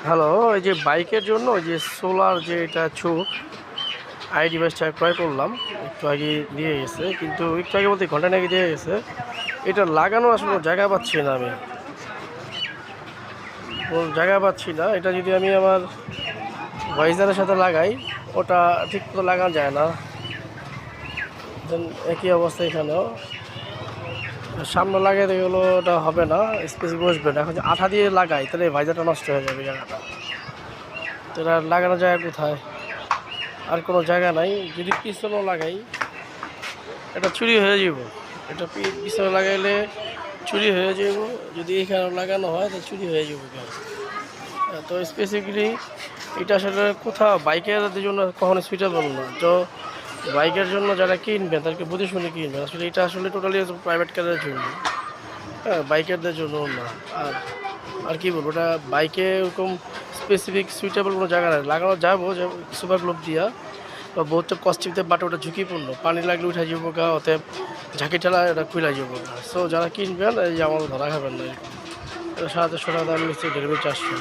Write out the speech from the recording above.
Hello, এই যে বাইকের জন্য ওই যে সোলার যে এটা চোখ আই ডিভাইসটা ক্রয় করলাম। একটু আগে দিয়ে গেছে, কিন্তু একটু আগে বলতে ঘন্টা নাকি দিয়ে গেছে। এটা লাগানো আসলে জায়গা পাচ্ছি না, আমি কোনো জায়গা পাচ্ছি না। এটা যদি আমি আমার ভাইজারের সাথে লাগাই, ওটা ঠিক মতো লাগানো যায় না। দেন একই অবস্থা এখানেও, সামনে লাগাইতে গেলো ওটা হবে না, স্পেসে বসবে না। এখন যে আঠা দিয়ে লাগাই তাহলে ভাইজারটা নষ্ট হয়ে যাবে জায়গাটা। তো এটা লাগানো যায় কোথায়? আর কোনো জায়গা নাই। যদি পিছনেও লাগাই, এটা চুরি হয়ে যাব। এটা পিছনে লাগাইলে চুরি হয়ে যাব। যদি এখানে লাগানো হয় তো চুরি হয়ে যাব। তো স্পেসিফিকলি এটা আসলে কোথাও বাইকের জন্য কখনো সুইটেবল না। তো বাইকের জন্য যারা কিনবে তাদেরকে বুঝে শুনে কিনবে। আসলে এটা আসলে টোটালি প্রাইভেট কারের জন্য, হ্যাঁ, বাইকারদের জন্য না। আর আর কি বলবো, ওটা বাইকে ওরকম স্পেসিফিক সুইটেবল কোনো জায়গা নেই। লাগানো যাবো যে সুপার গ্লোব দিয়া বা বহুত কস্টিতে, বাট ওটা ঝুঁকিপূর্ণ। পানি লাগলে উঠে যাবো গা, অতএব ঝাঁকি ঠেলা এটা খুলে যাবো গা। সো যারা কিনবেন এই যে আমার ধরা খাবেন না, এরকম এটা 450 টাকা দাম নিচ্ছে, 1.5 400।